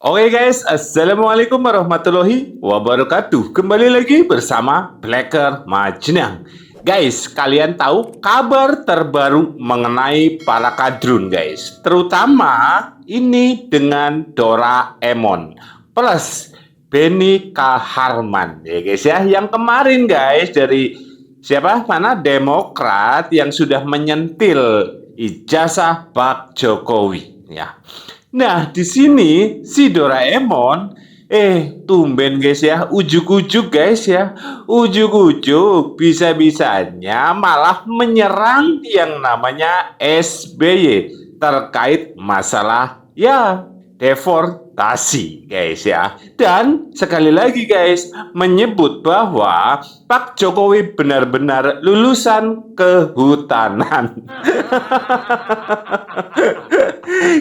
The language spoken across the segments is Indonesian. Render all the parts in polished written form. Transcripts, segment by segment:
Oke guys, Assalamualaikum warahmatullahi wabarakatuh. Kembali lagi bersama Blacker Majenang. Guys, kalian tahu kabar terbaru mengenai para kadrun guys. Terutama ini dengan Doraemon plus Benny Kaharman ya guys ya. Yang kemarin guys dari siapa mana Demokrat yang sudah menyentil ijazah Pak Jokowi ya. Nah, di sini si Doraemon, tumben guys ya, ujuk-ujuk guys ya, ujuk-ujuk bisa-bisanya malah menyerang yang namanya SBY terkait masalah ya deforestasi guys ya. Dan sekali lagi guys, menyebut bahwa Pak Jokowi benar-benar lulusan kehutanan.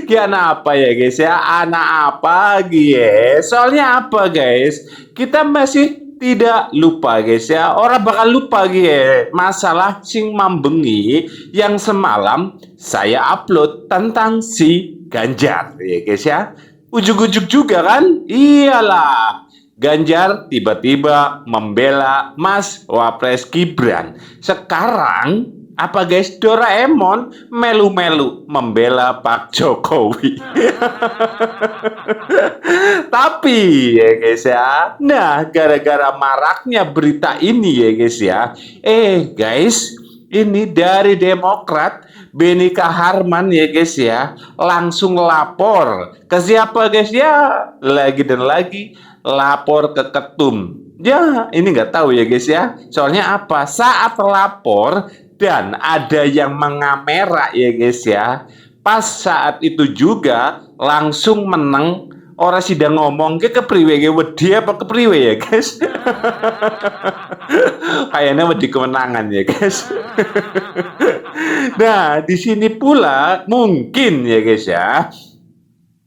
Kiana apa ya guys ya? Anak apa guys? Soalnya apa guys? Kita masih tidak lupa guys ya. Orang bakal lupa guys. Masalah sing mambengi yang semalam saya upload tentang si Ganjar ya guys ya. Ujuk-ujuk juga kan? Iyalah. Ganjar tiba-tiba membela Mas Wapres Gibran. Sekarang apa guys, Doraemon melu-melu membela Pak Jokowi. Tapi ya guys ya, nah gara-gara maraknya berita ini ya guys ya, guys, ini dari Demokrat Benny Kaharman ya guys ya, langsung lapor ke siapa guys ya, lagi dan lagi lapor ke ketum. Ya, ini nggak tahu ya guys ya. Soalnya apa? Saat lapor dan ada yang mengamera ya guys ya. Pas saat itu juga langsung menang. Orang sidang ngomong ke kepriwe wedi apa kepriwe ya guys. Kayaknya wedi kemenangan ya guys. Nah, di sini pula mungkin ya guys ya,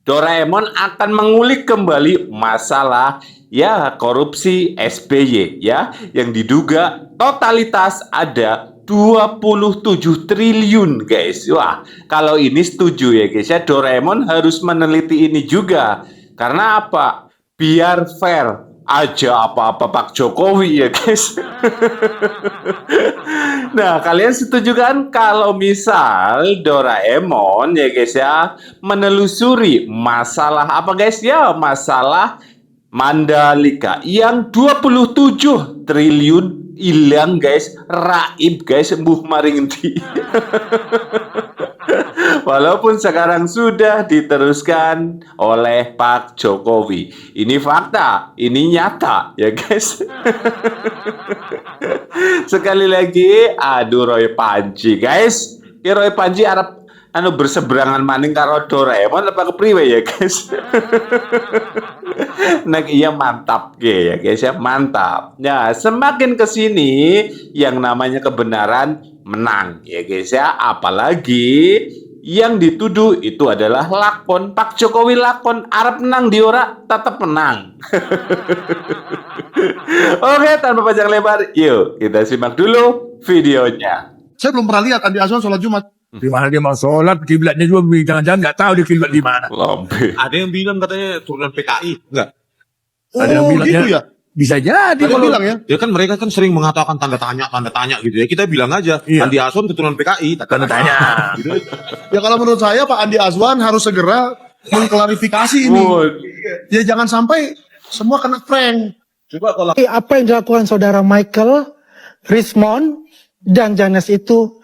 Doraemon akan mengulik kembali masalah ya korupsi SBY ya, yang diduga totalitas ada 27 triliun guys. Wah, kalau ini setuju ya guys ya, Doraemon harus meneliti ini juga. Karena apa? Biar fair aja apa-apa Pak Jokowi ya guys. Nah, kalian setuju kan kalau misal Doraemon ya guys ya menelusuri masalah apa guys ya? Masalah Mandalika yang 27 triliun hilang guys, raib guys, mbuh maring endi. Walaupun sekarang sudah diteruskan oleh Pak Jokowi. Ini fakta, ini nyata ya guys. Sekali lagi, aduh Roy Panji guys. Ya Roy Panji arep berseberangan maning karo Doraemon apa kepriwe ya guys. Nah, iya mantap ya guys ya, mantap. Ya, semakin kesini yang namanya kebenaran menang ya guys ya. Apalagi yang dituduh itu adalah lakon. Pak Jokowi lakon, arep menang di ora tetap menang. Oke, tanpa panjang lebar, yuk kita simak dulu videonya. Saya belum pernah lihat Andi Azwan sholat Jumat. Di mana dia mau sholat, kiblatnya juga jangan-jangan nggak tahu dia kiblat di mana. Lambe. Ada yang bilang katanya turunan PKI, enggak? Ada yang bilangnya, gitu ya? bisa jadi Ada yang kalau bilang ya? Ya kan mereka kan sering mengatakan tanda tanya gitu ya. Kita bilang aja, Iya. Andi Azwan keturunan PKI. tanda tanya. Gitu. Ya kalau menurut saya Pak Andi Azwan harus segera mengklarifikasi ini. Ya jangan sampai semua kena prank. Coba kalau Apa yang dilakukan saudara Michael, Rismond, dan Janes itu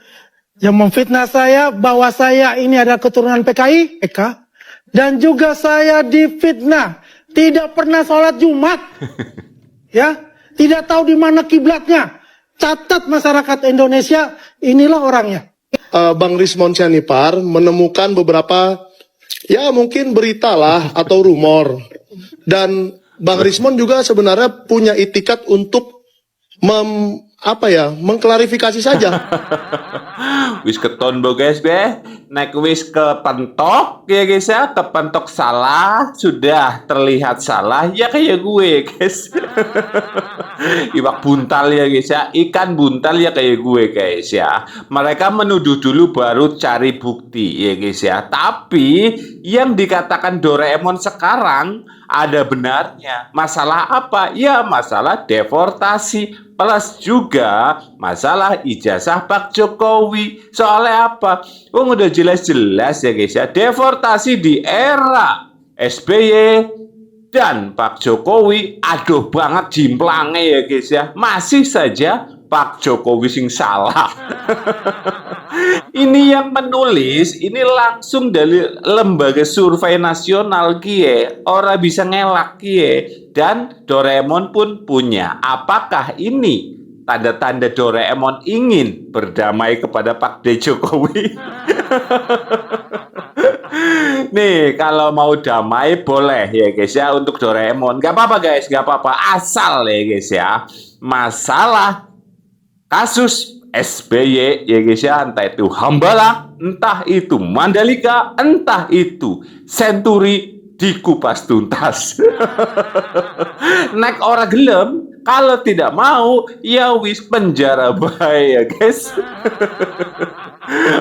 yang memfitnah saya bahwa saya ini adalah keturunan PKI, dan juga saya difitnah tidak pernah sholat Jumat, ya, tidak tahu di mana kiblatnya. Catat masyarakat Indonesia, inilah orangnya. Bang Rismond Sianipar menemukan beberapa, ya mungkin berita lah atau rumor. Dan Bang Rismond juga sebenarnya punya itikat untuk mengklarifikasi saja. Wis keton bo guys be. nek wis kepentok ya guys ya, kepentok salah, sudah terlihat salah ya kayak gue guys. Iwak buntal ya guys ya, ikan buntal ya kayak gue guys ya. Mereka menuduh dulu baru cari bukti ya guys ya. Tapi yang dikatakan Doraemon sekarang ada benarnya. Masalah apa? Ya masalah deportasi. Plus juga masalah ijazah Pak Jokowi. Soalnya apa? Udah jelas-jelas ya guys ya. Deportasi di era SBY dan Pak Jokowi, aduh banget jimplangnya ya guys ya. Masih saja Pak Jokowi sing salah. Ini yang menulis ini langsung dari lembaga survei nasional kie. Orang bisa ngelak kie. Dan Doraemon pun punya. Apakah ini tanda-tanda Doraemon ingin berdamai kepada Pak D. Jokowi? Nih, kalau mau damai boleh ya guys ya untuk Doraemon. Gak apa-apa guys, gak apa-apa. Asal ya guys ya. Masalah kasus SBY ya guys ya, entah itu Hambalang, entah itu Mandalika, entah itu Senturi, dikupas tuntas. Nek ora gelem, kalau tidak mau ya wis penjara bae ya guys.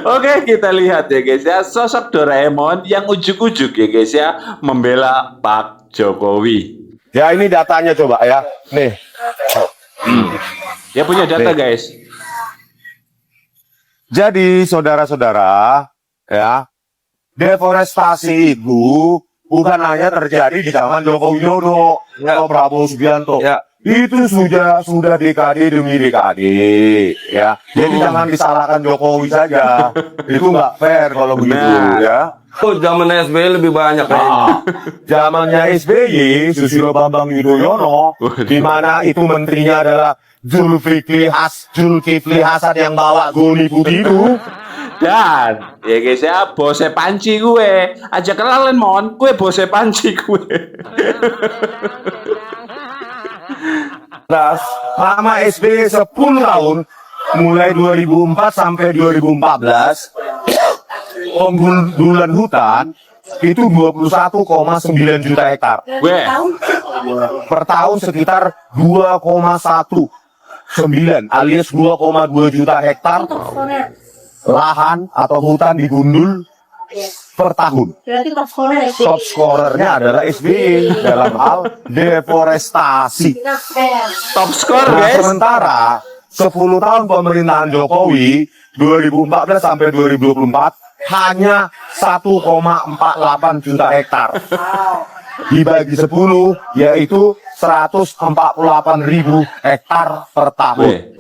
Oke, kita lihat ya guys ya, sosok Doraemon yang ujuk-ujuk ya guys ya membela Pak Jokowi. Ya ini datanya coba ya. Nih. Dia punya data guys. Jadi saudara-saudara, ya, deforestasi itu bukan hanya terjadi di zaman Joko Widodo atau Prabowo Subianto. Itu sudah dekade demi dekade, ya. Jadi jangan disalahkan Jokowi saja. Itu nggak fair kalau begitu, ya. Oh, zaman SBY lebih banyak kayaknya. Zamannya SBY, Susilo Bambang Yudhoyono, di mana itu menterinya adalah Zulkifli Hasan yang bawa goni putih itu. Dan ya guys ya, bose panci gue. Aja kenalan mon, gue bose panci gue. Nah, lama SBY 10 tahun, mulai 2004 sampai 2014, penggundulan hutan itu 21,9 juta hektar. Gue Per tahun sekitar 2,19 alias 2,2 juta hektar lahan atau hutan digundul per tahun. Top scorernya adalah SBY dalam hal deforestasi. top score Nah, guys. sementara 10 tahun pemerintahan Jokowi 2014 sampai 2024 hanya 1,48 juta hektar. Dibagi 10 yaitu 148.000 hektar per tahun.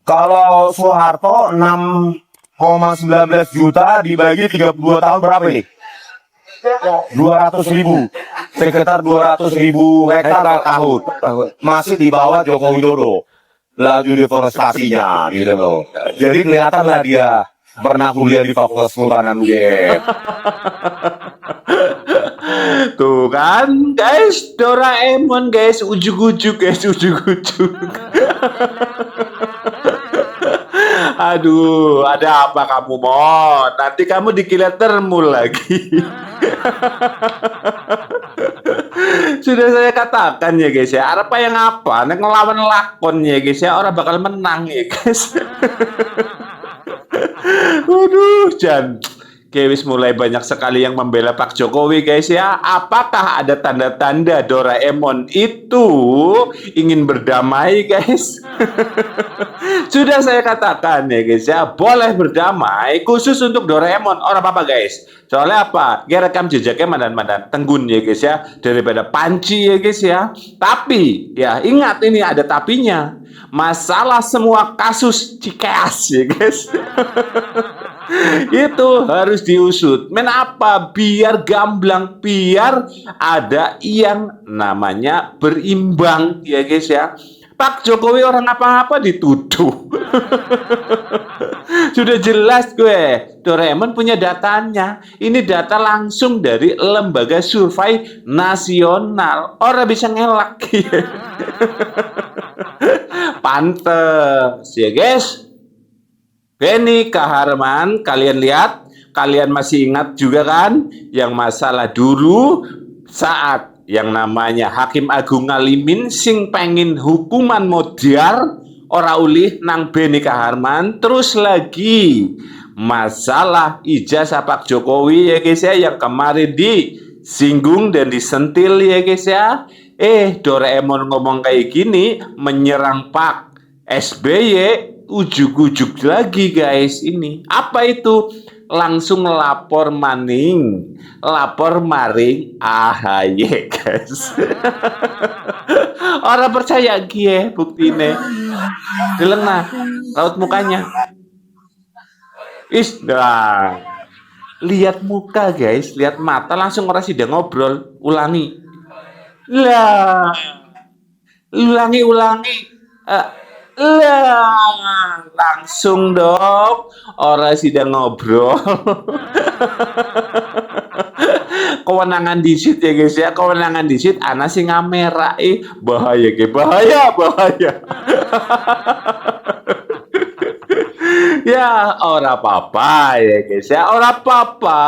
Kalau Soeharto 6,19 juta dibagi 32 tahun berapa ini? 200.000, sekitar 200.000 hektar per tahun. Masih di bawah Joko Widodo laju deforestasinya gitu loh. Jadi kelihatanlah dia pernah kuliah di Fakultas Kehutanan UGM. Tuh kan guys, Doraemon guys, ujuk-ujuk guys, ujuk-ujuk. Aduh, ada apa kamu Mon? Nanti kamu dikira termul lagi. Sudah saya katakan ya guys ya, apa yang apa? Nek ngelawan lakon ya guys ya, orang bakal menang ya guys. Waduh, Jan. Wis mulai banyak sekali yang membela Pak Jokowi guys ya. Apakah ada tanda-tanda Doraemon itu ingin berdamai guys? Sudah saya katakan ya guys ya, boleh berdamai khusus untuk Doraemon. Orang apa guys? Soalnya apa? Dia rekam jejaknya mandan-mandan tenggun ya guys ya, daripada panci ya guys ya. Tapi ya ingat ini ada tapinya. Masalah semua kasus Cikeas ya guys. Itu harus diusut. Apa? Biar gamblang, biar ada yang namanya berimbang ya guys ya. Pak Jokowi orang apa-apa dituduh. Sudah jelas gue, Doraemon punya datanya. Ini data langsung dari lembaga survei nasional. Orang bisa ngelak. Pantes ya guys. Benny Kaharman, kalian lihat Kalian masih ingat juga kan yang masalah dulu saat yang namanya Hakim Agung Ngalimin sing pengen hukuman modar ora ulih nang Benika Harman. Terus lagi masalah ijazah Pak Jokowi ya guys ya, yang kemarin disinggung dan disentil ya guys ya. Doraemon ngomong kayak gini menyerang Pak SBY, ujuk-ujuk lagi guys. Ini apa itu? Langsung lapor maning, lapor maring AHY guys. Orang percaya gie buktine. Deleng nah, raut mukanya. Nah, lihat muka guys, lihat mata langsung orang sidang ngobrol. Ulangi. Lah, ulangi. Lah, langsung dong orang sidang ngobrol. Kewenangan disit ya guys ya, kewenangan disit ana sing ngamerai. Bahaya ge, bahaya. Ya, ora apa-apa ya guys ya, ora apa-apa.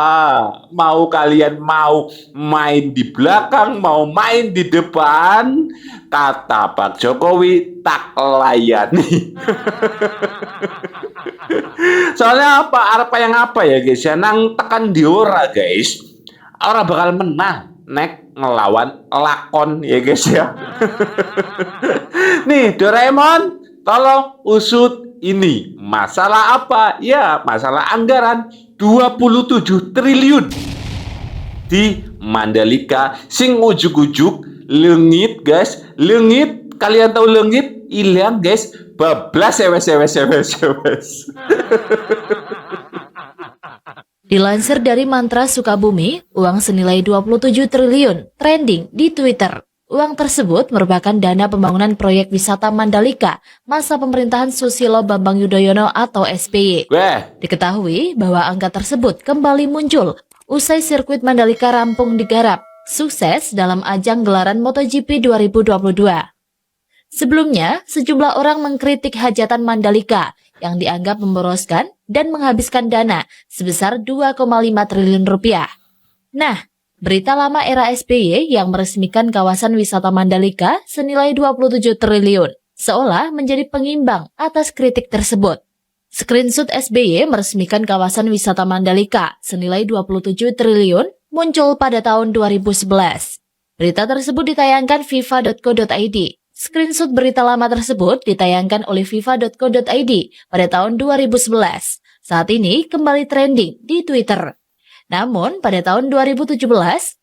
Mau kalian mau main di belakang, mau main di depan, kata Pak Jokowi tak layani. Soalnya apa yang ya guys ya, nang tekan diora guys, ora bakal menang nek ngelawan lakon ya guys ya. Nih Doraemon, tolong usut ini masalah apa? Ya, masalah anggaran 27 triliun di Mandalika sing ujuk-ujuk lengit guys. Lengit, kalian tahu lengit? Hilang guys, bablas sewes. Dilansir dari Mantra Sukabumi, uang senilai 27 triliun trending di Twitter. Uang tersebut merupakan dana pembangunan proyek wisata Mandalika masa pemerintahan Susilo Bambang Yudhoyono atau SBY. Diketahui bahwa angka tersebut kembali muncul usai sirkuit Mandalika rampung digarap, sukses dalam ajang gelaran MotoGP 2022. Sebelumnya, sejumlah orang mengkritik hajatan Mandalika yang dianggap memboroskan dan menghabiskan dana sebesar 2,5 triliun rupiah. Nah, berita lama era SBY yang meresmikan kawasan wisata Mandalika senilai 27 triliun, seolah menjadi pengimbang atas kritik tersebut. Screenshot SBY meresmikan kawasan wisata Mandalika senilai 27 triliun muncul pada tahun 2011. Berita tersebut ditayangkan fifa.co.id. Screenshot berita lama tersebut ditayangkan oleh fifa.co.id pada tahun 2011. Saat ini kembali trending di Twitter. Namun, pada tahun 2017,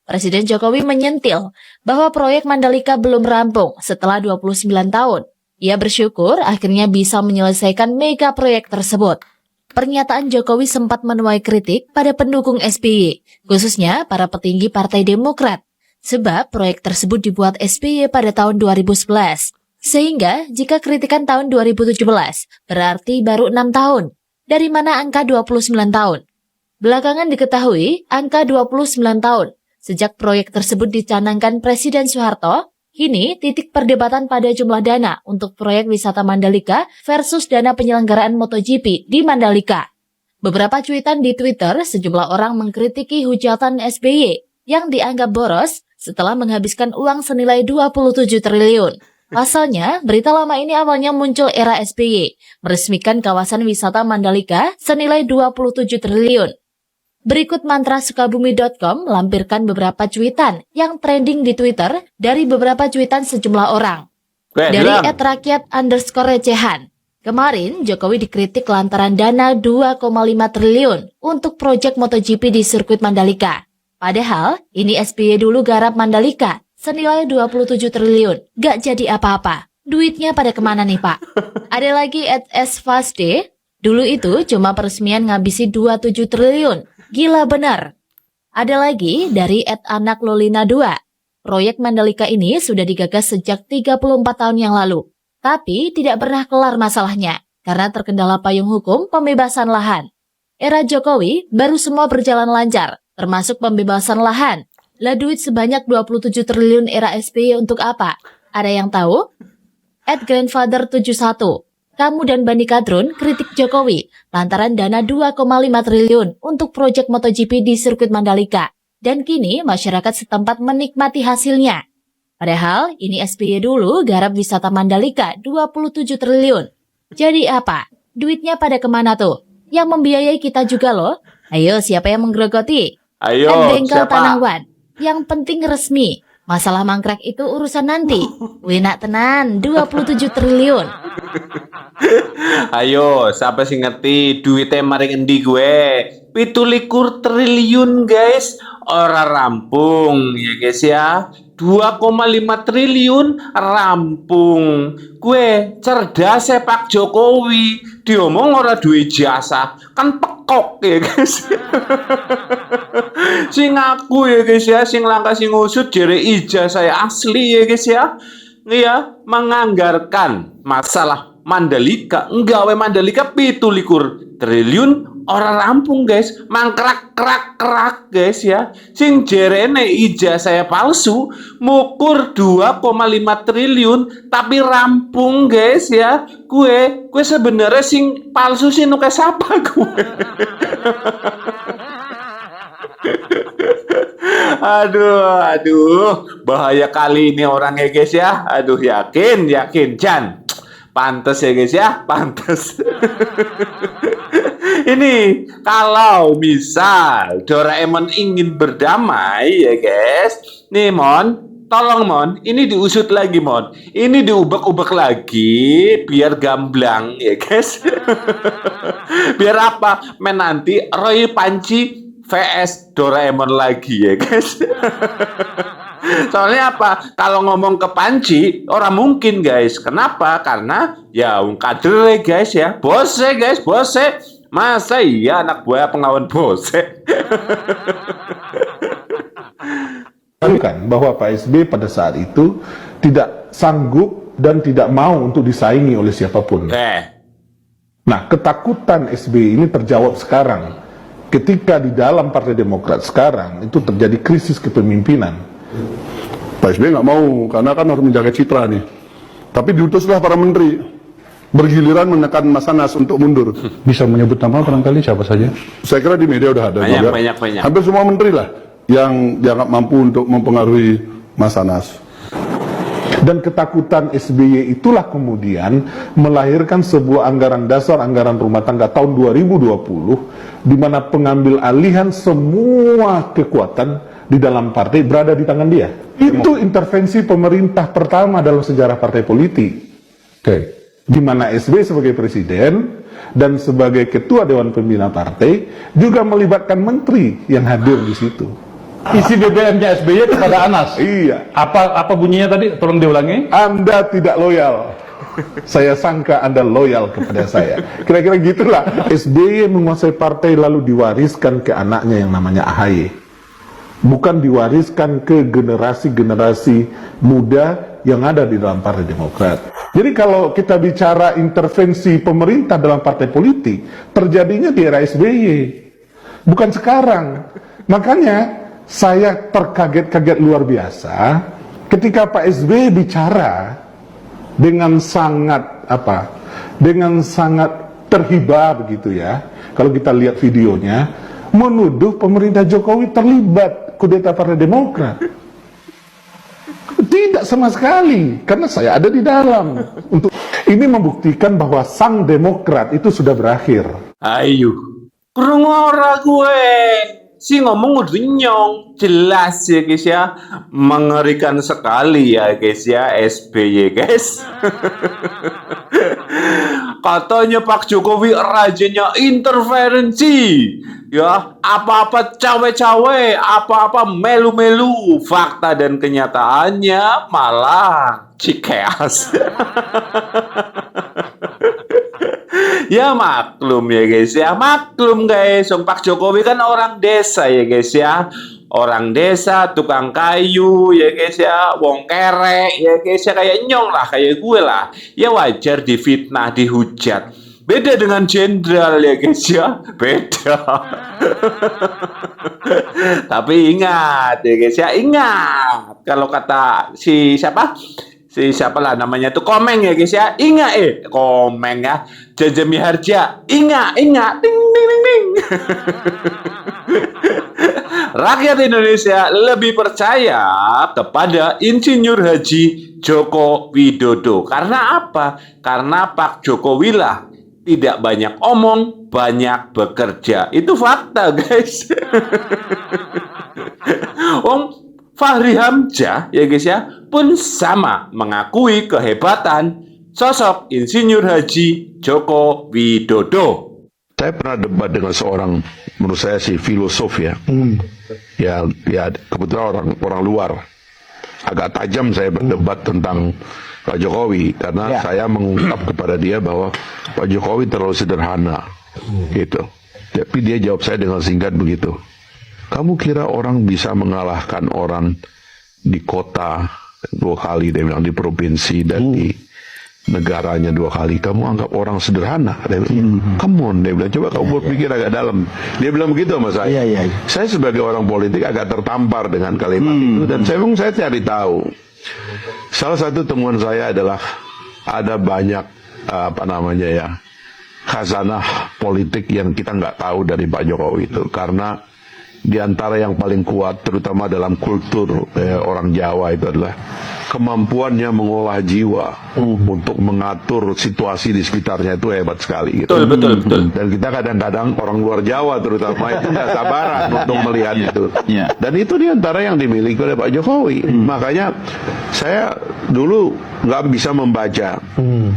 Presiden Jokowi menyentil bahwa proyek Mandalika belum rampung setelah 29 tahun. Ia bersyukur akhirnya bisa menyelesaikan mega proyek tersebut. Pernyataan Jokowi sempat menuai kritik pada pendukung SBY, khususnya para petinggi Partai Demokrat, sebab proyek tersebut dibuat SBY pada tahun 2011. Sehingga, jika kritikan tahun 2017, berarti baru 6 tahun. Dari mana angka 29 tahun? Belakangan diketahui angka 29 tahun sejak proyek tersebut dicanangkan Presiden Soeharto. Kini titik perdebatan pada jumlah dana untuk proyek wisata Mandalika versus dana penyelenggaraan MotoGP di Mandalika. Beberapa cuitan di Twitter, sejumlah orang mengkritiki hujatan SBY yang dianggap boros setelah menghabiskan uang senilai 27 triliun. Pasalnya, berita lama ini awalnya muncul era SBY, meresmikan kawasan wisata Mandalika senilai 27 triliun. Berikut mantrasukabumi.com melampirkan beberapa cuitan yang trending di Twitter dari beberapa cuitan sejumlah orang. Dari @rakyat_recehan. Kemarin, Jokowi dikritik lantaran dana 2,5 triliun untuk proyek MotoGP di sirkuit Mandalika. Padahal, ini SBY dulu garap Mandalika senilai 27 triliun. Gak jadi apa-apa. Duitnya pada kemana nih, Pak? Ada lagi @sfasde. Dulu itu cuma peresmian ngabisi 27 triliun. Gila benar. Ada lagi dari @anaklolina2. Proyek Mandalika ini sudah digagas sejak 34 tahun yang lalu. Tapi tidak pernah kelar masalahnya karena terkendala payung hukum pembebasan lahan. Era Jokowi baru semua berjalan lancar, termasuk pembebasan lahan. Lah duit sebanyak 27 triliun era SBY untuk apa? Ada yang tahu? @grandfather71. Kamu dan Bani Kadrun kritik Jokowi lantaran dana 2,5 triliun untuk proyek MotoGP di sirkuit Mandalika. Dan kini masyarakat setempat menikmati hasilnya. Padahal ini SBY dulu garap wisata Mandalika 27 triliun. Jadi apa? Duitnya pada kemana tuh? Yang membiayai kita juga loh. Ayo siapa yang menggerogoti? Ayo, Kan bengkel siapa? Tanah Wan. Yang penting resmi. Masalah mangkrak itu urusan nanti. Winak tenan 27 triliun. Ayo, siapa sih ngerti duitnya maring endi gue? 17 triliun guys. Ora rampung ya guys ya. 2,5 triliun rampung. Gue cerdas ya Pak Jokowi. Diomong ora duwe jasa. Kan pekok ya guys. Sing aku ya guys ya, sing langkah sing ngusut jere ijazah saya asli ya guys ya. Iya, menganggarkan masalah Mandalika, nggawe Mandalika 17 triliun orang rampung guys, mangkrak kerak guys ya. Sing jerene ijazah saya palsu, mukur 2,5 triliun tapi rampung guys ya. Gue sebenarnya sing palsu sih nuke siapa gue. Aduh, bahaya kali ini orangnya guys ya. Aduh, yakin, Jan. Pantes ya guys ya, pantes. Ini kalau misal Doraemon ingin berdamai ya guys. Nih Mon, tolong Mon, ini diusut lagi Mon. Ini diubek-ubek lagi biar gamblang ya guys. Biar apa? Nanti Roy Panci VS Doraemon lagi ya guys. Soalnya apa? Kalau ngomong ke Panci orang mungkin guys. Kenapa? Karena ya kader guys ya. Bose guys, bose. Masa iya anak buah pengawan bose. Kan bahwa Pak SBY pada saat itu tidak sanggup dan tidak mau untuk disaingi oleh siapapun. Nah, ketakutan SBY ini terjawab sekarang. Ketika di dalam Partai Demokrat sekarang itu terjadi krisis kepemimpinan. Pak SBY nggak mau, karena kan harus menjaga citra nih. Tapi diutuslah para menteri, bergiliran menekan Mas Anas untuk mundur. Bisa menyebut nama barangkali siapa saja? Saya kira di media udah ada juga. Banyak. Hampir semua menteri lah yang dianggap mampu untuk mempengaruhi Mas Anas. Dan ketakutan SBY itulah kemudian melahirkan sebuah anggaran dasar, anggaran rumah tangga tahun 2020, di mana pengambil alihan semua kekuatan di dalam partai berada di tangan dia. Itu intervensi pemerintah pertama dalam sejarah partai politik. Di mana SBY sebagai presiden dan sebagai ketua Dewan Pembina Partai juga melibatkan menteri yang hadir di situ. Isi BBM-nya SBY kepada Anas. Iya. Apa bunyinya tadi? Tolong diulangi. Anda tidak loyal. Saya sangka Anda loyal kepada saya. Kira-kira gitulah. SBY menguasai partai lalu diwariskan ke anaknya yang namanya AHY. Bukan diwariskan ke generasi-generasi muda yang ada di dalam Partai Demokrat. Jadi kalau kita bicara intervensi pemerintah dalam partai politik, terjadinya di era SBY. Bukan sekarang. Makanya saya terkaget-kaget luar biasa ketika Pak SBY bicara dengan sangat terhibah begitu ya. Kalau kita lihat videonya, menuduh pemerintah Jokowi terlibat kudeta Partai Demokrat. Tidak sama sekali, karena saya ada di dalam. Untuk ini membuktikan bahwa sang Demokrat itu sudah berakhir. Ayo, kurang ora gue. Si ngomong udah nyong, jelas ya guys ya, mengerikan sekali ya guys ya SBY guys. Katanya Pak Jokowi rajanya interferensi, ya apa-apa cawe-cawe, apa-apa melu-melu, fakta dan kenyataannya malah cikeas. Ya maklum ya guys ya, maklum guys. Pak Jokowi kan orang desa ya guys ya, orang desa, tukang kayu ya guys ya, wong kerek ya guys ya, kayak nyong lah, kayak gue lah. Ya wajar difitnah, dihujat. Beda dengan jenderal ya guys ya, beda. Tapi ingat ya guys ya, ingat kalau kata si siapa? si siapa lah namanya tuh Komeng ya guys ya. Ingat Komeng ya. Jaja Miharja. Ingat. Ding ding ding ding. Rakyat Indonesia lebih percaya kepada Insinyur Haji Joko Widodo. Karena apa? Karena Pak Jokowi lah tidak banyak omong, banyak bekerja. Itu fakta, guys. Fahri Hamzah ya guys ya pun sama mengakui kehebatan sosok Insinyur Haji Joko Widodo. Saya pernah debat dengan seorang, menurut saya sih filosof ya. Ya kebetulan orang luar. Agak tajam saya berdebat tentang Pak Jokowi karena saya mengungkap kepada dia bahwa Pak Jokowi terlalu sederhana, gitu. Tapi dia jawab saya dengan singkat begitu. Kamu kira orang bisa mengalahkan orang di kota 2 kali, dia bilang, di provinsi dan di negaranya 2 kali. Kamu anggap orang sederhana, dia bilang. Come on, dia bilang, coba kamu berpikir agak dalam. Dia bilang begitu sama saya. Saya sebagai orang politik agak tertampar dengan kalimat itu dan saya cari tahu. Salah satu temuan saya adalah ada banyak khazanah politik yang kita nggak tahu dari Pak Jokowi itu, karena di antara yang paling kuat terutama dalam kultur orang Jawa itu adalah kemampuannya mengolah jiwa untuk mengatur situasi di sekitarnya itu hebat sekali gitu. Betul. Dan kita kadang-kadang orang luar Jawa terutama itu nggak sabaran untuk melihat itu. Dan itu di antara yang dimiliki oleh Pak Jokowi. Makanya saya dulu nggak bisa membaca.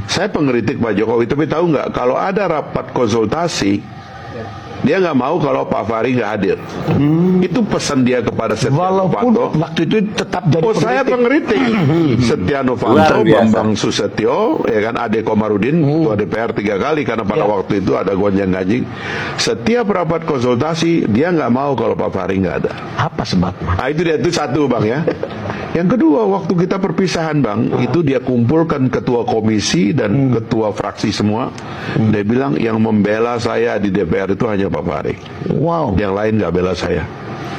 Saya pengkritik Pak Jokowi, tapi tahu nggak kalau ada rapat konsultasi dia nggak mau kalau Pak Fahri nggak hadir. Itu pesan dia kepada Setia Novanto. Waktu itu tetap jadi Saya pengkritik Setia Novanto, Bambang Susetio, ya kan, Ade Komarudin, ketua DPR 3 kali karena pada waktu itu ada gonjang-ganjing. Setiap rapat konsultasi dia nggak mau kalau Pak Fahri nggak ada. Apa sebabnya? Itu satu bang ya. Yang kedua, waktu kita perpisahan bang, itu dia kumpulkan ketua komisi dan ketua fraksi semua. Dia bilang yang membela saya di DPR itu hanya Pak Fahri. Wow. Yang lain nggak bela saya.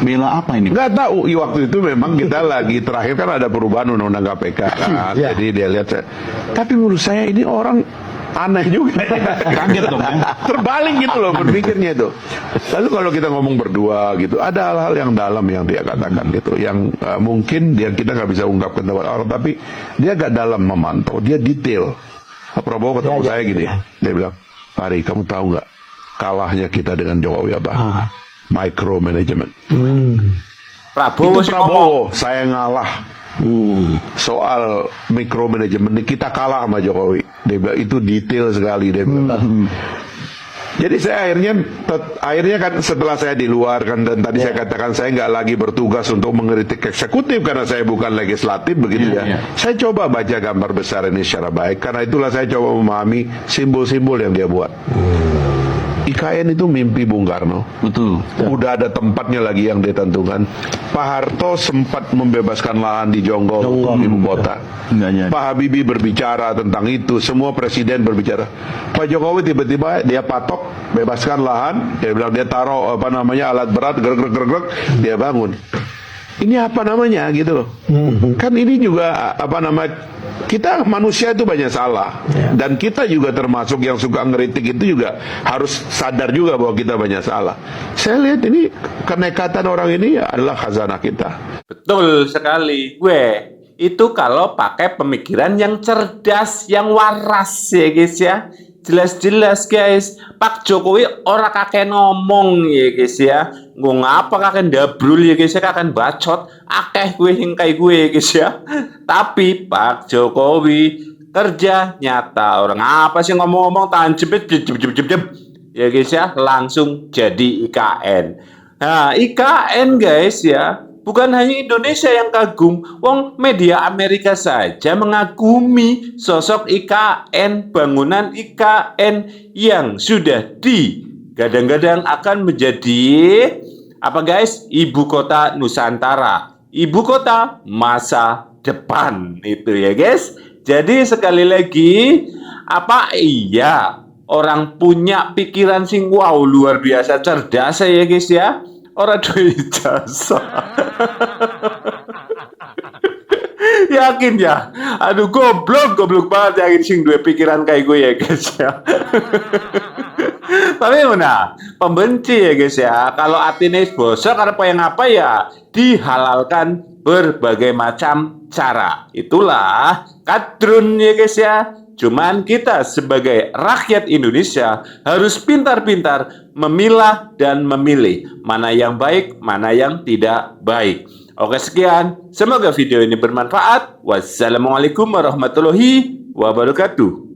Bela apa ini? Nggak tahu. Waktu itu memang kita lagi terakhir kan ada perubahan undang-undang KPK. Kan? Jadi dia lihat saya. Tapi menurut saya ini orang aneh juga. Kaget dong ya. Terbalik gitu loh berpikirnya itu. Lalu kalau kita ngomong berdua gitu, ada hal-hal yang dalam yang dia katakan gitu, yang mungkin kita nggak bisa ungkapkan tempat orang, tapi dia agak dalam memantau, dia detail. Pak Prabowo ketemu saya gini, dia bilang, Fahri, kamu tahu nggak kalahnya kita dengan Jokowi apa? Micromanagement. Prabowo, saya ngalah. Soal micromanagement kita kalah sama Jokowi. Dia bilang itu detail sekali, dia bilang. Jadi saya akhirnya kan setelah saya di luar kan, dan tadi saya katakan saya nggak lagi bertugas untuk mengkritik eksekutif karena saya bukan legislatif begitu ya. Saya coba baca gambar besar ini secara baik, karena itulah saya coba memahami simbol-simbol yang dia buat. IKN itu mimpi Bung Karno. Betul. Udah ada tempatnya lagi yang ditentukan. Pak Harto sempat membebaskan lahan di Jonggol, ibu kota. Pak Habibie berbicara tentang itu. Semua presiden berbicara. Pak Jokowi tiba-tiba dia patok, bebaskan lahan. Dia bilang dia taruh alat berat, gerek, dia bangun. Ini apa namanya gitu loh. Kan ini juga kita manusia itu banyak salah, dan kita juga termasuk yang suka ngeritik itu juga harus sadar juga bahwa kita banyak salah. Saya lihat ini kenekatan orang ini adalah khazanah kita. Betul sekali. Itu kalau pakai pemikiran yang cerdas, yang waras ya guys ya. Jelas-jelas guys, Pak Jokowi orang kakek ngomong ya guys ya. Gue ngapa kakek dabrul ya guys ya, kakek bacot. Akeh gue hingkai gue ya guys ya. Tapi Pak Jokowi kerja nyata. Orang apa sih ngomong-ngomong tahan jepit ya guys ya, langsung jadi IKN. Nah IKN guys ya, bukan hanya Indonesia yang kagum, wong media Amerika saja mengagumi sosok IKN, bangunan IKN yang sudah digadang-gadang akan menjadi apa guys? Ibu kota Nusantara, ibu kota masa depan itu ya guys. Jadi sekali lagi, apa iya orang punya pikiran sing wow luar biasa cerdas ya guys ya. Orang duwe ijazah. Yakin ya? Aduh, goblok banget yakin sing duwe pikiran kayak gue ya guys ya. Tapi mana? Pembenci ya guys ya. Kalau atine bosok apa yang apa ya dihalalkan berbagai macam cara. Itulah kadrun ya guys ya. Cuman kita sebagai rakyat Indonesia harus pintar-pintar memilah dan memilih mana yang baik, mana yang tidak baik. Oke, sekian. Semoga video ini bermanfaat. Wassalamualaikum warahmatullahi wabarakatuh.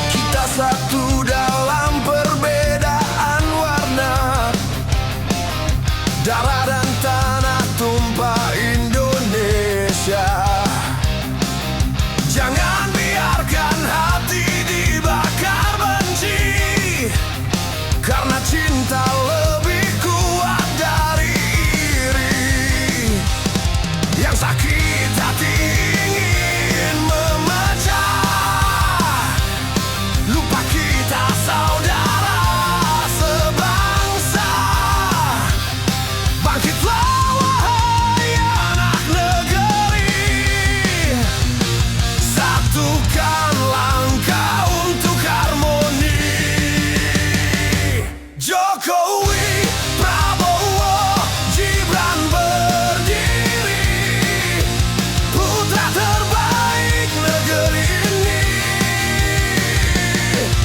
Kita satu dalam perbedaan warna, darah dan tanah tumpah Indonesia. Jangan biarkan hati dibakar benci, karena cinta lebih kuat dari iri. Yang sakit hati ingin memecah, lupa kita saudara sebangsa. Bangkitlah wahai anak negeri, satukan langkah untuk harmoni. Jokowi, Prabowo, Gibran berdiri, putra terbaik negeri ini.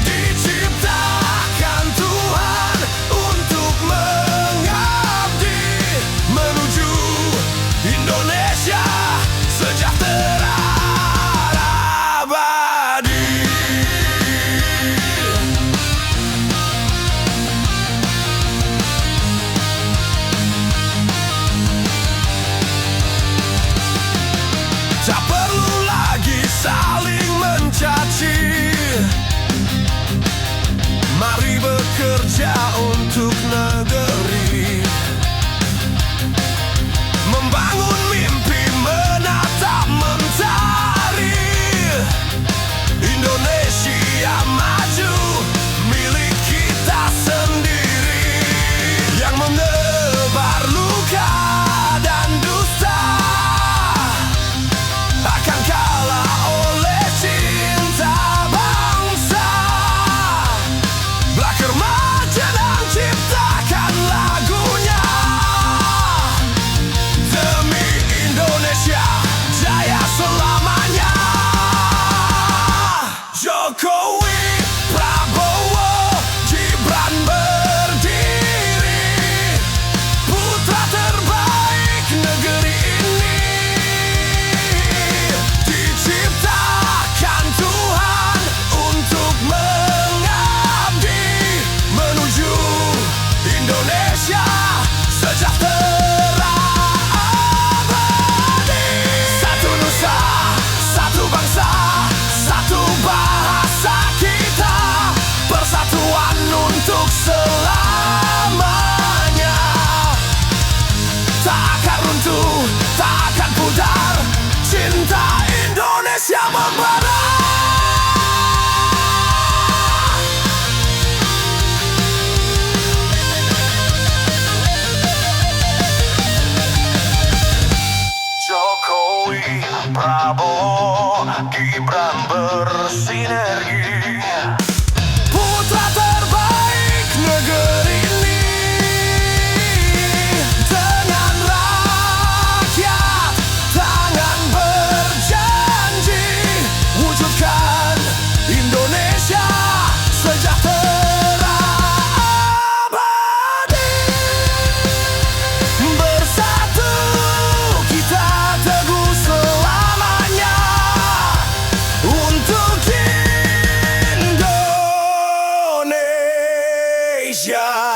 Diciptakan Tuhan untuk mengabdi, menuju Indonesia sejahtera abadi. Tak perlu lagi saling mencaci, mari bekerja untuk negeri, membangun mimpi, menatap mentari. Indonesia maju, milik kita sendiri. Yang menebar luka dan dusta akan kalah oleh cinta bangsa. Belah remaja dan ciptakan lagunya, demi Indonesia jaya selamanya. Jokowi, Prabowo, Gibran berdiri, putra terbaik negeri ini. Diciptakan Tuhan untuk mengabdi, menuju Indonesia sejahtera abadi. Satu nusa, satu bangsa, satu bahasa kita, persatuan untuk selamanya. Tak akan runtuh, tak akan pudar, cinta Indonesia membara. Jokowi, Prabowo, Gibran bersinergi, putra terbaik negeri ini. Dengan rakyat, tangan berjanji, wujudkan Indonesia sejahtera abadi. Bersatu kita teguh selamanya, untuk Indonesia.